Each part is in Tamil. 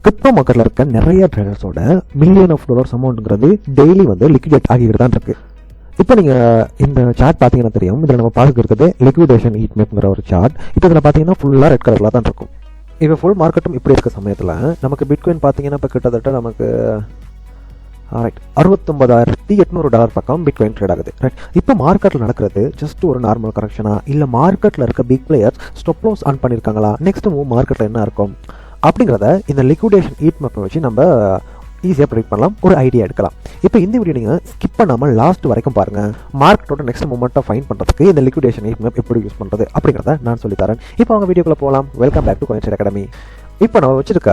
கிரிப்டோ மார்க்கெட்டில் இருக்க நிறைய ட்ரேடர்ஸோட $மில்லியன் அமௌண்ட்ங்கிறது டெய்லி லிக்விடேட் ஆகிட்டு தான் இருக்கு. இப்போ நீங்கள் இந்த சார்ட் பார்த்தீங்கன்னா தெரியும், இதில் நம்ம பார்த்துக்கிறது லிக்விடேஷன் ஹீட் மேப்ங்கிற ஒரு சார்ட். இப்போ இதில் பார்த்தீங்கன்னா ஃபுல்லாக ரெட் கலரில் தான் இருக்கும். இப்போ ஃபுல் மார்க்கெட்டும் இப்படி இருக்க சமயத்தில் நமக்கு பிட்காயின் பார்த்தீங்கன்னா இப்போ கிட்டத்தட்ட நமக்கு $69,800 பக்கம் பிட்காயின் ட்ரேட் ஆகுது. ரைட், இப்போ மார்க்கெட்டில் நடக்கிறது ஜஸ்ட் ஒரு நார்மல் கரெக்ஷனா, இல்லை மார்க்கெட்டில் இருக்க big players stop loss on பண்ணியிருக்காங்களா, நெக்ஸ்ட் மூவ் மார்க்கெட்டில் என்ன இருக்கும் அப்படிங்கிறத இந்த லிக்விடேஷன் ஹீட் மேப்பை வச்சு நம்ம ஈஸியாக ப்ரெடிக்ட் பண்ணலாம், ஒரு ஐடியா எடுக்கலாம். இப்போ இந்த வீடியோ நீங்கள் ஸ்கிப் பண்ணாமல் லாஸ்ட் வரைக்கும் பாருங்கள். மார்க்கெட்டோட நெக்ஸ்ட் மூமெண்ட்டை ஃபைண்ட் பண்ணுறதுக்கு இந்த லிக்விடேஷன் ஹீட் மேப் எப்படி யூஸ் பண்ணுறது அப்படிங்கிறத நான் சொல்லித்தரேன். இப்போ அவங்க வீடியோக்குள்ளே போகலாம். Welcome back to CoinTrade Academy. இப்போ நம்ம வச்சிருக்க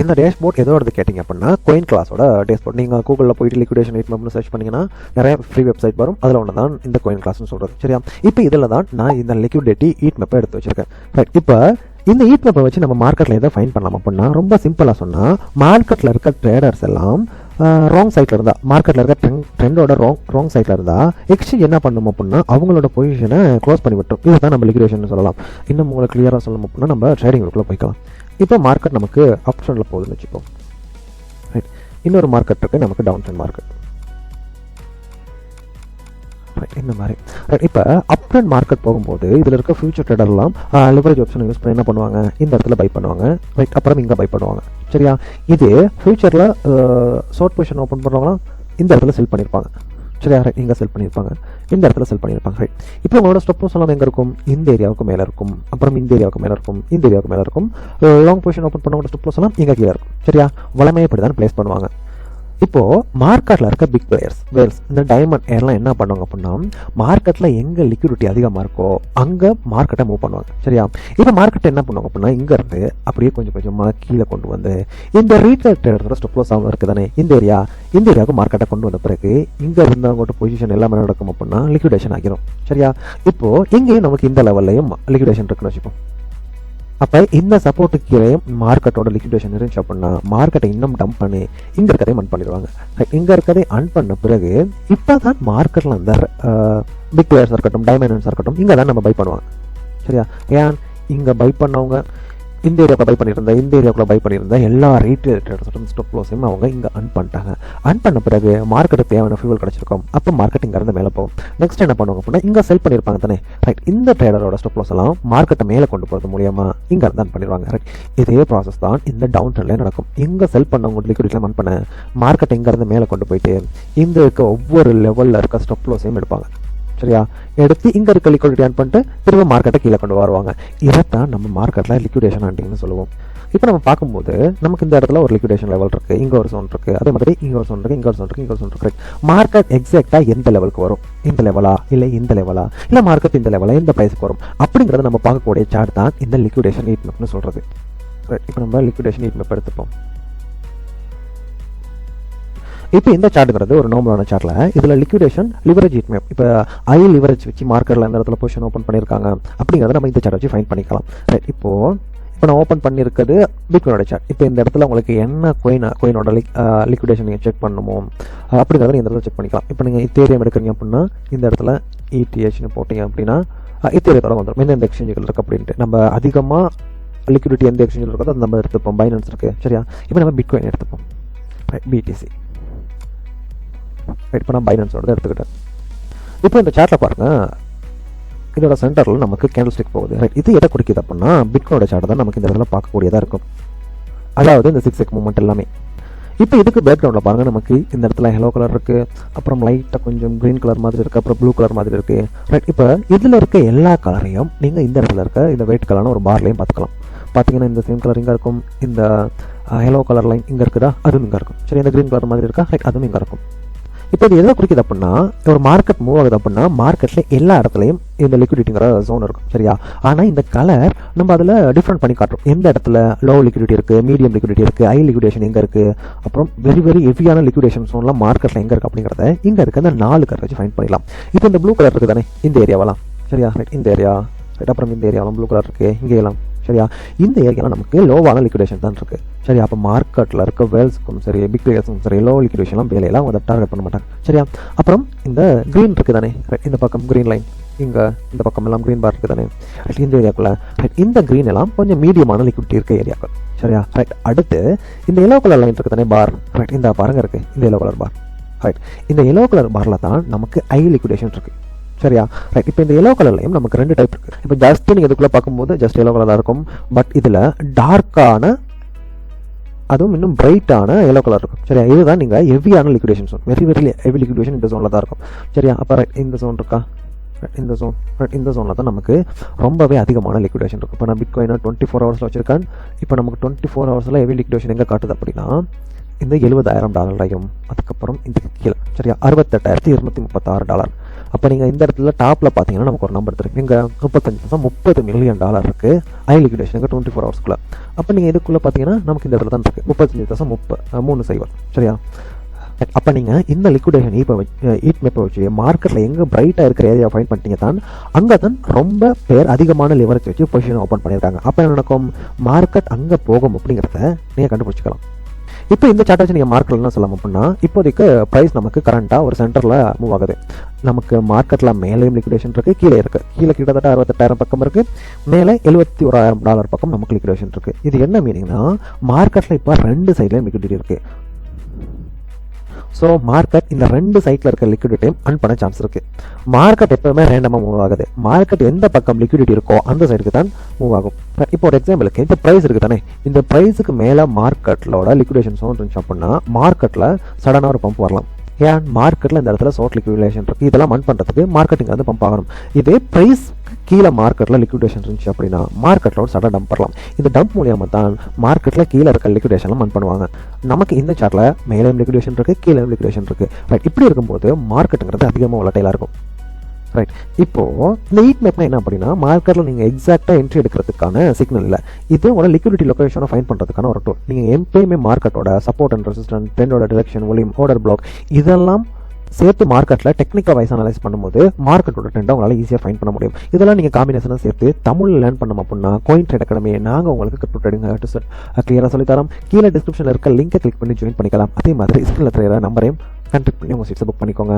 இந்த டேஷ்போர்ட் எதோடது கேட்டிங்க அப்படின்னா கோயின் கிளாஸோட டேஷ்போர்ட். நீங்கள் கூகுளில் போயிட்டு லிக்விடேஷன் ஹீட் மேப்னு சர்ச் பண்ணிங்கன்னா நிறைய ஃப்ரீ வெப்சைட் வரும். அதில் ஒன்று தான் இந்த கோயின் கிளாஸ்னு சொல்கிறது. சரியா, இப்போ இதில் தான் நான் இந்த லிக்விடிட்டி ஹீட் மேப்பை எடுத்து வச்சிருக்கேன். ரைட், இப்போ இந்த ஹீட் மேப்பை வச்சு நம்ம மார்க்கெட்டில் எதை ஃபைண்ட் பண்ணலாம் அப்படின்னா, ரொம்ப சிம்பிளாக சொன்னால் மார்க்கெட்டில் இருக்க ட்ரேடர்ஸ் எல்லாம் ராங் சைட்டில் இருந்தால், மார்க்கெட்டில் இருக்க ட்ரெண்டோட ராங் சைட்டில் இருந்தால் எக்ஸ்சேஞ்ச் என்ன பண்ணணும் அப்படின்னா அவங்களோட பொசிஷனை க்ளோஸ் பண்ணி விட்டோம். இதுதான் நம்ம லிக்விடேஷன் சொல்லலாம். இன்னும் உங்களுக்கு கிளியராக சொல்லணும் அப்படின்னா நம்ம ட்ரேடிங் குரூப்பில் போய்க்கலாம். இப்போ மார்க்கெட் நமக்கு அப் ட்ரெண்டில் போகுதுன்னு வச்சுப்போம். ரைட், இன்னொரு மார்க்கெட் இருக்குது நமக்கு டவுன் ட்ரெண்ட் மார்க்கெட். ரைட், இந்த மாதிரி. ரைட், இப்போ அப் ட்ரெண்ட் மார்க்கெட் போகும்போது இதில் இருக்க ஃபியூச்சர் ட்ரேடர்லாம் லிவரேஜ் ஆப்ஷன் யூஸ் பண்ணி என்ன பண்ணுவாங்க, இந்த இடத்துல பை பண்ணுவாங்க. ரைட், அப்புறம் இங்கே பை பண்ணுவாங்க. சரியா, இது ஃபியூச்சரில் ஷார்ட் பொசிஷன் ஓப்பன் பண்ணுறவங்களாம் இந்த இடத்துல செல் பண்ணியிருப்பாங்க. சரியா, ரைட், இங்கே செல் பண்ணியிருப்பாங்க, இந்த இடத்துல செல் பண்ணியிருப்பாங்க. ரைட், இப்போ உங்களோட ஸ்டாப் லாஸ் எல்லாம் எங்கே இருக்கும், இந்த ஏரியாவுக்கு மேலே இருக்கும், அப்புறம் இந்த ஏரியாவுக்கு மேலே இருக்கும், இந்த ஏரியாவுக்கு மேலே இருக்கும். லாங் பொசிஷன் ஓப்பன் பண்ணவங்களோட ஸ்டாப் லாஸ் எல்லாம் இங்கே கீழே இருக்கும். சரியா, வளமையை இப்படி தான் பிளேஸ் பண்ணுவாங்க. இப்போது மார்க்கெட்டில் இருக்க பிக் பிளேயர்ஸ் இந்த டைமண்ட் ஏர்லாம் என்ன பண்ணுவாங்க அப்படின்னா, மார்க்கெட்டில் எங்கே லிக்விடிட்டி அதிகமாக இருக்கோ அங்கே மார்க்கெட்டை மூவ் பண்ணுவாங்க. சரியா, இப்போ மார்க்கெட்டை என்ன பண்ணுவாங்க அப்படின்னா இங்கேருந்து அப்படியே கொஞ்சம் கொஞ்சமாக கீழே கொண்டு வந்து இந்த ரீட்டைல் ட்ரேடரோட ஸ்டாப் லாஸ் ஆகும் இருக்குது தானே, இந்த ஏரியாவுக்கு மார்க்கெட்டை கொண்டு வந்த பிறகு இங்கே இருந்து அவங்கள்ட்ட பொசிஷன் எல்லாமே நடக்கும் அப்படின்னா லிக்விடேஷன் ஆகிரும். சரியா, இப்போது இங்கேயும் நமக்கு இந்த லெவல்லையும் லிக்விடேஷன் இருக்குன்னு வச்சுப்போம். அப்போ இந்த சப்போர்ட்டுக்கு கீழே மார்க்கெட்டோட லிக்விடேஷன் இருந்துச்சு அப்படின்னா மார்க்கெட்டை இன்னும் டம்ப் பண்ணி இங்கே இருக்கதையும் அன் பண்ணிடுவாங்க. இங்கே இருக்கதை அன் பண்ண பிறகு இப்போ தான் மார்க்கெட்டில் அந்த பிக் பிளேயர்ஸ் இருக்கட்டும், டைமண்ட்ஸ் இருக்கட்டும், இங்கே தான் நம்ம பை பண்ணுவாங்க. சரியா, ஏன் இங்கே பை பண்ணவங்க இந்த ஏரியாவில் பை பண்ணியிருந்தேன், இந்த ஏரியாவுக்குள்ள பை பண்ணியிருந்தேன், எல்லா ரீட்டைல் ட்ரேடர்ஸோட ஸ்டாப் லாஸையும் அவங்க இங்கே அன் பண்ணிட்டாங்க. அன் பண்ண பிறகு மார்க்கெட்டுக்கு தேவையான ஃபியூவல் கிடச்சிருக்கும். அப்போ மார்க்கெட் இங்கேருந்து மேலே போகும். நெக்ஸ்ட் என்ன பண்ணுவாங்க அப்படின்னா இங்கே செல் பண்ணியிருப்பாங்க தானே. ரைட், இந்த ட்ரேடரோட ஸ்டாப் லாஸ் எல்லாம் மார்க்கெட்டை மேலே கொண்டு போகிறது மூலியமா இங்கே இருந்து அன் பண்ணிடுவாங்க. ரைட், இதே ப்ராசஸ் தான் இந்த டவுன் ட்ரெண்ட்லேயே நடக்கும். இங்கே செல் பண்ணவங்க லிக்விடிட்டியில் அன் பண்ண மார்க்கெட்டை இங்கேருந்து மேலே கொண்டு போயிட்டு இந்த இருக்க ஒவ்வொரு லெவலில் இருக்க ஸ்டாப் லாஸையும் எடுப்பாங்க. சரியா, எடுத்து இங்கே இருக்க லிக்விடிட்டி ஆன் பண்ணிட்டு திரும்ப மார்க்கெட்டை கீழே கொண்டு வருவாங்க. இதைத்தான் நம்ம மார்க்கெட்டில் லிக்விடேஷன் ஆண்டிங்னு சொல்லுவோம். இப்போ நம்ம பார்க்கும்போது நமக்கு இந்த இடத்துல ஒரு லிக்விடேஷன் லெவல் இருக்குது, இங்கே ஒரு சோன் இருக்குது, அதே மாதிரி இங்கே ஒரு சோன் இருக்குது, இங்கே ஒரு சோன் இருக்குது, இங்கே ஒரு சோன் இருக்குது. மார்க்கெட் எக்ஸாக்டாக எந்த லெவலுக்கு வரும், இந்த லெவலா இல்லை இந்த லெவலா, இல்லை மார்க்கெட் இந்த லெவலா இந்த ப்ரைஸுக்கு வரும் அப்படிங்கிறத நம்ம பார்க்கக்கூடிய சார்ட் தான் இந்த லிக்விடேஷன் ஹீட் மேப்னு சொல்கிறது. இப்போ நம்ம லிக்விடேஷன் ஹீட் மேப் எடுத்துப்போம். இப்போ இந்த சார்ட்டுங்கிறது ஒரு நார்மலான சார்ட்டில் இதில் லிக்விடேஷன் லிவரேஜ் ஹீட் மேப். இப்போ லிவரேஜ் வச்சு மார்க்கெட்டில் இந்த இடத்துல பொசிஷன் ஓப்பன் பண்ணியிருக்காங்க அப்படிங்கிறத நம்ம இந்த சார்ட் வச்சு ஃபைண்ட் பண்ணிக்கலாம். ரைட், இப்போ நான் ஓப்பன் பண்ணியிருக்கிறது பிட்காயினோட சார்ட். இப்போ இந்த இடத்துல உங்களுக்கு என்ன கோயினோட லிக்விடேஷன் நீங்கள் செக் பண்ணணுமோ அப்படிங்கிறத இந்த இடத்துல செக் பண்ணிக்கலாம். இப்போ நீங்கள் இத்தேரியம் எடுக்கிறீங்க அப்படின்னா இந்த இடத்துல ETHன்னு போட்டிங்க அப்படின்னா இத்தேரியத்தோட வந்துடும் எந்தெந்த எக்ஸ்சேஞ்சுகள் இருக்குது அப்படின்ட்டு. நம்ம அதிகமாக லிக்விடிட்டி எந்த எக்ஸ்சேஞ்சில் இருக்கோ அது நம்ம எடுத்துப்போம். பைனான்ஸ் இருக்குது. சரியா, இப்போ நம்ம பிட்காயின் எடுத்துப்போம். BTC. இப்போ நான் பைனான்ஸோட எடுத்துக்கிட்டேன். இப்போ இந்த சார்ட்டில் பாருங்கள், இதோட சென்டரில் நமக்கு கேண்டில் ஸ்டிக் போகுது. ரைட், இது எதை குறிக்குது அப்படின்னா பிட்காயினோட சார்ட் தான் நமக்கு இந்த இடத்துல பார்க்கக்கூடியதாக இருக்கும். அதாவது இந்த 6 மூமெண்ட் எல்லாமே. இப்போ இதுக்கு பேக்ரவுண்டில் பாருங்கள், நமக்கு இந்த இடத்துல எல்லோ கலர் இருக்குது, அப்புறம் லைட்டாக கொஞ்சம் க்ரீன் கலர் மாதிரி இருக்குது, அப்புறம் ப்ளூ கலர் மாதிரி இருக்குது. ரைட், இப்போ இதில் இருக்க எல்லா கலரையும் நீங்கள் இந்த இடத்துல இருக்க இந்த ஒயிட் கலரான ஒரு பார்லையும் பார்த்துக்கலாம். பார்த்தீங்கன்னா இந்த சேம் கலர் இங்கே இருக்கும், இந்த எல்லோ கலர் லைன் இங்கே இருக்குதா, அதுவும் இங்கே இருக்கும். சரி, இந்த க்ரீன் கலர் மாதிரி இருக்கா, ரைட், அதுவும் இங்கே இருக்கும். இப்போ இது எதை குறிக்குது அப்படின்னா ஒரு மார்க்கெட் மூவ் ஆகுது அப்படின்னா மார்க்கெட்டில் எல்லா இடத்துலையும் இந்த லிக்விடிட்டிங்கிற ஜோன் இருக்கும். சரியா, ஆனால் இந்த கலர் நம்ம அதில் டிஃப்ரெண்ட் பண்ணி காட்டுறோம். எந்த இடத்துல லோ லிக்விடிட்டி இருக்குது, மீடியம் லிக்விடிட்டி இருக்குது, ஹை லிக்விடேஷன் எங்கே இருக்குது, அப்புறம் வெரி ஹெவியான லிக்விடேஷன் ஜோன்லாம் மார்க்கெட்டில் எங்கே இருக்குது அப்படிங்கிறத இங்கே இருக்க அந்த 4 கலர் வச்சு ஃபைண்ட் பண்ணிடலாம். இப்போ இந்த ப்ளூ கலர் இருக்குது தானே இந்த ஏரியாவெல்லாம். சரியா, ரைட், இந்த ஏரியா. ரைட், அப்புறம் இந்த ஏரியாவெல்லாம் ப்ளூ கலர் இருக்குது, இங்கே எல்லாம். சரியா, இந்த ஏரியாவில் நமக்கு லோவான லிக்விடேஷன் தான் இருக்குது. சரி, அப்போ மார்க்கெட்டில் இருக்க வேல்ஸுக்கும் சரி பிக் பிளேயர்ஸுக்கும் சரி லோ லிக்விடேஷன்லாம் வேலையெல்லாம் அதை டார்கெட் பண்ண மாட்டாங்க. சரியா, அப்புறம் இந்த க்ரீன் இருக்குது தானே, இந்த பக்கம் க்ரீன் லைன், இங்கே இந்த பக்கம் எல்லாம் க்ரீன் பார் இருக்குது தானே, இந்த ஏரியாக்குள்ள இந்த க்ரீன் எல்லாம் கொஞ்சம் மீடியமான லிக்விடிட்டி இருக்க ஏரியாக்கள். சரியா? ரைட். அடுத்து இந்த எல்லோ கலர் லைன் இருக்குது தானே பார், ரைட், இந்த பாருங்க இருக்கு இந்த எல்லோ கலர் பார், ரைட். இந்த எல்லோ கலர் பார்ல தான் நமக்கு ஐ லிக்விடேஷன் இருக்கு, சரியா? ரைட். இப்போ இந்த எல்லோ கலர்லையும் நமக்கு 2 டைப் இருக்கு. இப்போ ஜஸ்ட் நீங்கள் இதுக்குள்ளே பார்க்கும்போது ஜஸ்ட் எல்லோ கலராக இருக்கும், பட் இதில் டார்க்கான அதுவும் இன்னும் பிரைட்டான எல்லோ கலர் இருக்கும், சரியா? இதுதான் நீங்கள் ஹெவியான liquidation zone, very heavy liquidation இந்த ஜோனில் தான் இருக்கும், சரியா? அப்போ ரைட், இந்த ஜோன் இருக்கா, இந்த ஜோன், இந்த ஜோனில் தான் நமக்கு ரொம்பவே அதிகமான லிக்விடேஷன் இருக்கும். இப்போ நான் பிட்காயினை 24 ஹவர்ஸில் வச்சுருக்கேன். இப்போ நமக்கு 24 ஹவர்ஸில் ஹெவி லிக்விடேஷன் எங்கே காட்டுது அப்படின்னா இந்த $70,000 அதுக்கப்புறம் இதுக்கு கீழே, சரியா? $68,236. அப்போ நீங்கள் இந்த இடத்துல டாப்பில் பார்த்தீங்கன்னா நமக்கு ஒரு நம்பர் தெரியும், இங்கே 30 மில்லியன் இருக்குது ஐ லிக்விடேஷன் 24 ஹவர்ஸ்க்குள்ளே. அப்போ நீங்கள் இதுக்குள்ளே பார்த்தீங்கன்னா நமக்கு இந்த இடத்துல தான் இருக்குது 35.30, சரியா? அப்போ நீங்கள் இந்த லிக்விடேஷன் ஹீட் மேப்பை வச்சு மார்க்கெட்டில் எங்கே பிரைட்டாக இருக்கிற ஏரியா ஃபைண்ட் பண்ணிட்டீங்க தான் அங்கே தான் ரொம்ப பேர் அதிகமான லிவரேஜ் வச்சு பொசிஷன் ஓப்பன் பண்ணியிருக்காங்க. அப்போ என்ன நடக்கும், மார்க்கெட் அங்கே போகும் அப்படிங்கிறத நீங்கள் கண்டுபிடிச்சிக்கலாம். இப்போ இந்த சார்ட் வச்சு நீங்கள் மார்க்கெட்டில் என்ன சொல்லலாம் அப்படின்னா, இப்போதைக்கு ப்ரைஸ் நமக்கு கரண்ட்டாக ஒரு சென்டரில் மூவ் ஆகுது. நமக்கு மார்க்கெட்டில் மேலேயும் லிக்விடேஷன் இருக்குது, கீழே இருக்குது. கீழே கிட்டத்தட்ட 68,000 பக்கம் இருக்குது, மேலே $71,000 பக்கம் நமக்கு லிக்விடேஷன் இருக்குது. இது என்ன மீனிங்னா மார்க்கெட்டில் இப்போ 2 சைட்லேயும் லிக்விடிட்டி இருக்குது. ஸோ மார்க்கெட் இந்த 2 சைட்டில் இருக்க லிக்விடிட்டியும் அன் பண்ண சான்ஸ் இருக்குது. மார்க்கெட் எப்போவுமே ரேண்டமாக மூவ் ஆகுது. மார்க்கெட் எந்த பக்கம் லிக்விடிட்டி இருக்கோ அந்த சைடுக்கு தான் மூவ் ஆகும். இப்போ ஒரு எக்ஸாம்பிளுக்கு இந்த ப்ரைஸ் இருக்குது தானே, இந்த ப்ரைஸுக்கு மேலே மார்க்கெட்டோட லிக்விடேஷன் சோன் இருந்துச்சு அப்படின்னா மார்க்கெட்டில் சடனாக ஒரு பம்ப் வரலாம். ஏன், மார்க்கெட்டில் இந்த இடத்துல ஷார்ட் லிக்விடேஷன் இருக்குது, இதெல்லாம் மன் பண்ணுறதுக்கு மார்க்கெட்டிங் வந்து பம்ப் ஆகணும். இதே ப்ரைஸ் கீழே மார்க்கெட்டில் லிக்விடேஷன் இருந்துச்சு அப்படின்னா மார்க்கெட்டில் ஒரு சடன் டம்ப் வரலாம். இந்த டம்ப் மூலியமாக தான் மார்க்கெட்டில் கீழே இருக்க லிக்விடேஷன்லாம் மன் பண்ணுவாங்க. நமக்கு இந்த சார்ட்டில் மேலேயும் லிக்விடேஷன் இருக்குது, கீழே லிக்விடேஷன் இருக்குது, ரைட். இப்படி இருக்கும்போது மார்க்கெட்டுங்கிறது அதிகமாக volatile இருக்கும், ரைட். இப்போது இந்த ஹீட் மேப்னா என்ன அப்படின்னா மார்க்கெட்டில் நீங்கள் எக்ஸாக்டாக என்ட்ரி எடுக்கிறதுக்கான சிக்னல் இல்லை, இது உங்களோட லிக்விடிட்டி லொக்கேஷனை ஃபைண்ட் பண்ணுறதுக்கான ஒரு டூல். நீங்கள் எப்பயுமே மார்க்கெட்டோட சப்போர்ட் அண்ட் ரெசிஸ்டன்ஸ், ட்ரெண்டோட டிரெக்ஷன், வால்யூம், ஆர்டர் பிளாக் இதெல்லாம் சேர்த்து மார்க்கெட்டில் டெக்னிக்கல் வைஸ் அனலைஸ் பண்ணும்போது மார்க்கெட்டோட ட்ரெண்டை உங்களால் ஈஸியாக ஃபைண்ட் பண்ண முடியும். இதெல்லாம் நீங்கள் காம்பினேஷனாக சேர்த்து தமிழ் லேர்ன் பண்ணோம் அப்படின்னா கோயின் ட்ரேட் அகாடமி நாங்கள் உங்களுக்கு கிரிப்டோ ட்ரேடிங் கிளியராக சொல்லித்தரோம். கீழே டிஸ்கிரிப்ஷனில் இருக்க லிங்கை கிளிக் பண்ணி ஜாயின் பண்ணிக்கலாம். அதே மாதிரி ஸ்கிரீனில் தெரியற நம்பரையும் கான்டாக்ட் பண்ணி உங்கள் சீட்ஸை புக் பண்ணிக்கோங்க.